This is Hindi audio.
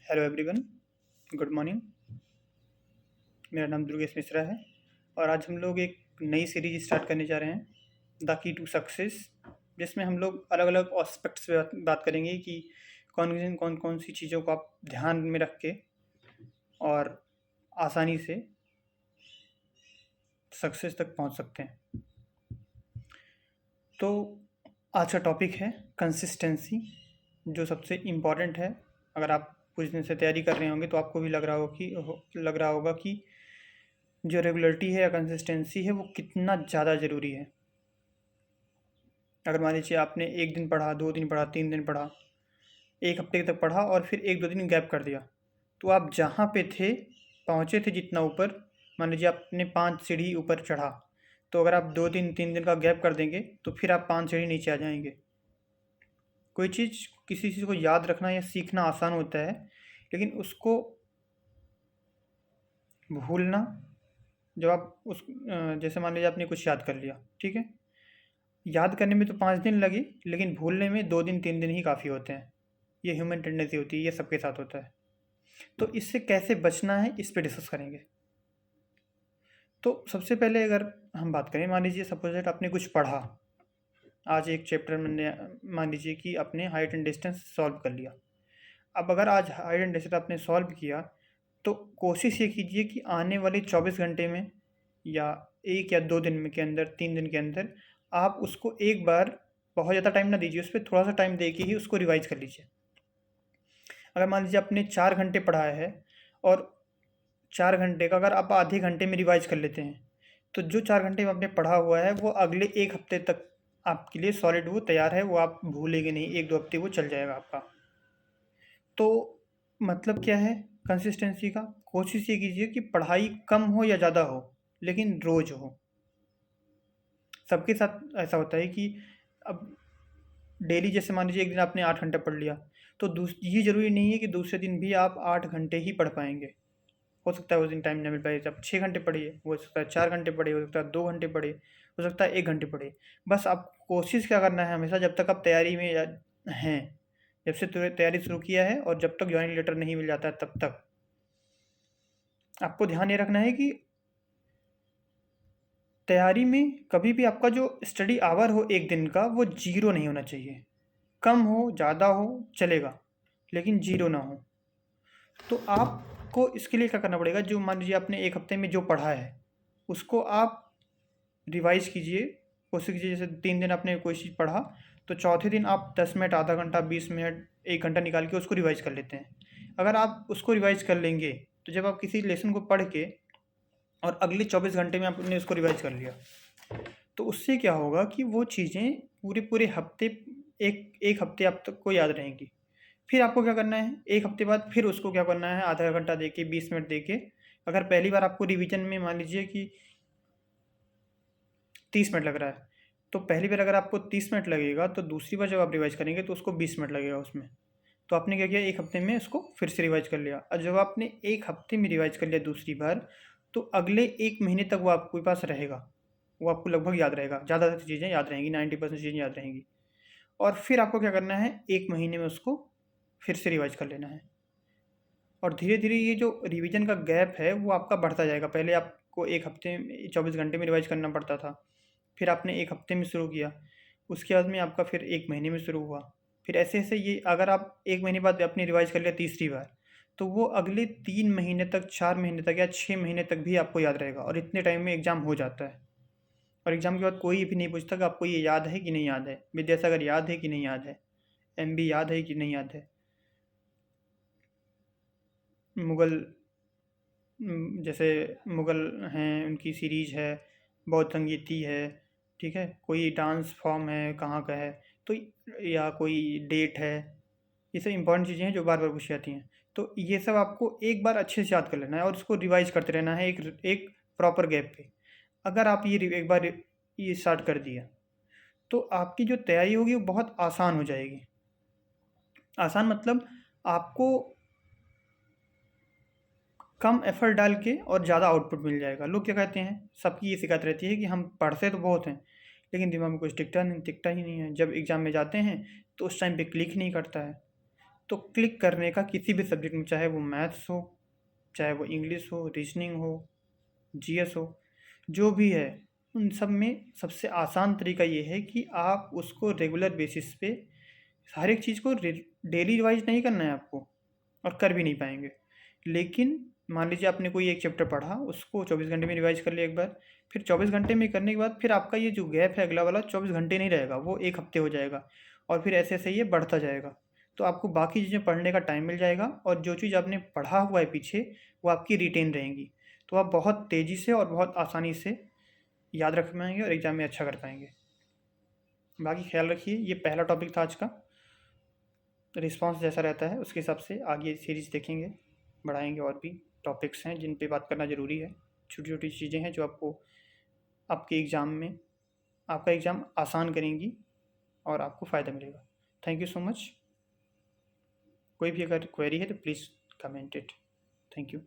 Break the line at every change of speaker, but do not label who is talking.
Hello everyone, good morning. मेरा नाम दुर्गेश मिश्रा है और आज हम लोग एक नई सीरीज स्टार्ट करने जा रहे हैं, द की टू सक्सेस, जिसमें हम लोग अलग अलग एस्पेक्ट्स पे बात करेंगे कि कौन कौन सी चीज़ों को आप ध्यान में रख के और आसानी से सक्सेस तक पहुंच सकते हैं। तो आज का टॉपिक है कंसिस्टेंसी, जो सबसे इम्पॉर्टेंट है। अगर आप कुछ दिन से तैयारी कर रहे होंगे तो आपको भी लग रहा होगा कि जो रेगुलरिटी है या कंसिस्टेंसी है वो कितना ज़्यादा ज़रूरी है। अगर मान लीजिए आपने एक दिन पढ़ा, 2 दिन पढ़ा, 3 दिन पढ़ा, एक हफ्ते तक पढ़ा और फिर 1-2 दिन गैप कर दिया, तो आप जहाँ पे थे, पहुँचे थे जितना ऊपर, मान लीजिए आपने 5 सीढ़ी ऊपर चढ़ा, तो अगर आप 2 दिन 3 दिन का गैप कर देंगे तो फिर आप 5 सीढ़ी नीचे आ जाएंगे। कोई चीज़, किसी चीज़ को याद रखना या सीखना आसान होता है, लेकिन उसको भूलना, जब आप जैसे मान लीजिए आपने कुछ याद कर लिया, ठीक है, याद करने में तो 5 दिन लगे, लेकिन भूलने में 2 दिन 3 दिन ही काफ़ी होते हैं। ये ह्यूमन टेंडेंसी होती है, ये सबके साथ होता है। तो इससे कैसे बचना है, इस पे डिस्कस करेंगे। तो सबसे पहले अगर हम बात करें, मान लीजिए सपोज दैट आपने कुछ पढ़ा, आज एक चैप्टर मैंने, मान लीजिए कि आपने हाइट एंड डिस्टेंस सॉल्व कर लिया। अब अगर आज हाइट एंड डिस्टेंस आपने सॉल्व किया, तो कोशिश ये कीजिए कि आने वाले 24 घंटे में या 1 या 2 दिन में के अंदर, 3 दिन के अंदर, आप उसको एक बार, बहुत ज़्यादा टाइम ना दीजिए, उस पर थोड़ा सा टाइम दे के ही उसको रिवाइज कर लीजिए। अगर मान लीजिए आपने 4 घंटे पढ़ाया है और 4 घंटे का अगर आप आधे घंटे में रिवाइज कर लेते हैं, तो जो 4 घंटे में आपने पढ़ा हुआ है वो अगले एक हफ्ते तक आपके लिए सॉलिड वो तैयार है, वो आप भूलेंगे नहीं, 1-2 हफ्ते वो चल जाएगा आपका। तो मतलब क्या है कंसिस्टेंसी का? कोशिश ये कीजिए कि पढ़ाई कम हो या ज़्यादा हो, लेकिन रोज़ हो। सबके साथ ऐसा होता है कि अब डेली, जैसे मान लीजिए एक दिन आपने 8 घंटे पढ़ लिया, तो ये ज़रूरी नहीं है कि दूसरे दिन भी आप 8 घंटे ही पढ़ पाएंगे। हो सकता है उस दिन टाइम ना मिल पाए, जब 6 घंटे पढ़िए, हो सकता है 4 घंटे पढ़िए, हो सकता है 2 घंटे पढ़े, हो सकता है 1 घंटे पढ़े। बस आप कोशिश क्या करना है हमेशा, जब तक आप तैयारी में हैं, जब से तैयारी शुरू किया है और जब तक ज्वाइनिंग लेटर नहीं मिल जाता है, तब तक आपको ध्यान ये रखना है कि तैयारी में कभी भी आपका जो स्टडी आवर हो एक दिन का, वो जीरो नहीं होना चाहिए। कम हो, ज़्यादा हो, चलेगा, लेकिन जीरो ना हो। तो आपको इसके लिए क्या करना पड़ेगा, जो मान लीजिए आपने एक हफ्ते में जो पढ़ा है उसको आप रिवाइज कीजिए। कोशिश कीजिए, जैसे 3 दिन आपने कोई चीज़ पढ़ा, तो चौथे दिन आप 10 मिनट, आधा घंटा, 20 मिनट, 1 घंटा निकाल के उसको रिवाइज कर लेते हैं। अगर आप उसको रिवाइज कर लेंगे, तो जब आप किसी लेसन को पढ़ के और अगले 24 घंटे में आपने उसको रिवाइज कर लिया, तो उससे क्या होगा कि वो चीज़ें पूरे पूरे हफ्ते, एक एक हफ्ते आप तक को याद रहेंगी। फिर आपको क्या करना है, एक हफ्ते बाद फिर उसको क्या करना है, आधा घंटा दे के, 20 मिनट दे के। अगर पहली बार आपको रिवीजन में मान लीजिए कि 30 मिनट लग रहा है, तो पहली बार अगर आपको 30 मिनट लगेगा, तो दूसरी बार जब आप रिवाइज करेंगे तो उसको 20 मिनट लगेगा उसमें। तो आपने क्या किया, एक हफ्ते में उसको फिर से रिवाइज कर लिया। और जब आपने एक हफ्ते में रिवाइज कर लिया दूसरी बार, तो अगले 1 महीने तक वो आपके पास रहेगा, वो आपको लगभग याद रहेगा, ज़्यादातर चीज़ें याद रहेंगी, 90% चीज़ें याद रहेंगी। और फिर आपको क्या करना है, 1 महीने में उसको फिर से रिवाइज कर लेना है। और धीरे धीरे ये जो रिवीजन का गैप है वो आपका बढ़ता जाएगा। पहले आपको एक हफ्ते में, 24 घंटे में रिवाइज करना पड़ता था, फिर आपने एक हफ्ते में शुरू किया, उसके बाद में आपका फिर 1 महीने में शुरू हुआ। फिर ऐसे ऐसे ये, अगर आप 1 महीने बाद अपनी रिवाइज कर लिया तीसरी बार, तो वो अगले 3 महीने तक, 4 महीने तक या 6 महीने तक भी आपको याद रहेगा। और इतने टाइम में एग्ज़ाम हो जाता है। और एग्ज़ाम के बाद कोई भी नहीं पूछता कि आपको ये याद है कि नहीं याद है, विद्यासागर याद है कि नहीं याद है, एमबी याद है कि नहीं याद है, मुगल, जैसे मुगल हैं, उनकी सीरीज है, बौद्ध संगीति है, ठीक है, कोई डांस फॉर्म है, कहाँ का है, तो या कोई डेट है, ये सब इंपॉर्टेंट चीज़ें हैं जो बार बार पूछी जाती हैं। तो ये सब आपको एक बार अच्छे से याद कर लेना है और उसको रिवाइज करते रहना है, एक एक प्रॉपर गैप पे। अगर आप ये एक बार ये स्टार्ट कर दिया, तो आपकी जो तैयारी होगी वो बहुत आसान हो जाएगी। आसान मतलब आपको कम एफर्ट डाल के और ज़्यादा आउटपुट मिल जाएगा। लोग क्या कहते हैं, सबकी ये शिकायत रहती है कि हम पढ़ते तो बहुत हैं, लेकिन दिमाग में कुछ टिकता ही नहीं है। जब एग्ज़ाम में जाते हैं तो उस टाइम पे क्लिक नहीं करता है। तो क्लिक करने का किसी भी सब्जेक्ट में, चाहे वो मैथ्स हो, चाहे वो इंग्लिश हो, रीजनिंग हो, जीएस हो, जो भी है, उन सब में सबसे आसान तरीका ये है कि आप उसको रेगुलर बेसिस पे हर एक चीज़ को डेली रिवाइज नहीं करना है आपको, और कर भी नहीं पाएंगे। लेकिन मान लीजिए आपने कोई एक चैप्टर पढ़ा, उसको 24 घंटे में रिवाइज कर लिया एक बार, फिर 24 घंटे में करने के बाद फिर आपका ये जो गैप है अगला वाला 24 घंटे नहीं रहेगा, वो 1 हफ्ते हो जाएगा, और फिर ऐसे ऐसे ये बढ़ता जाएगा। तो आपको बाकी चीज़ें पढ़ने का टाइम मिल जाएगा, और जो चीज़ आपने पढ़ा हुआ है पीछे, वो आपकी रिटेन रहेंगी। तो आप बहुत तेज़ी से और बहुत आसानी से याद रख पाएंगे और एग्ज़ाम में अच्छा कर पाएंगे। बाकी ख्याल रखिए। ये पहला टॉपिक था आज का। रिस्पॉन्स जैसा रहता है उसके हिसाब से आगे सीरीज़ देखेंगे, बढ़ाएंगे। और भी टॉपिक्स हैं जिन पे बात करना ज़रूरी है, छोटी छोटी चीज़ें हैं जो आपको आपके एग्ज़ाम में आपका एग्ज़ाम आसान करेंगी और आपको फ़ायदा मिलेगा। Thank you so much. कोई भी अगर क्वेरी है तो please comment it. Thank you.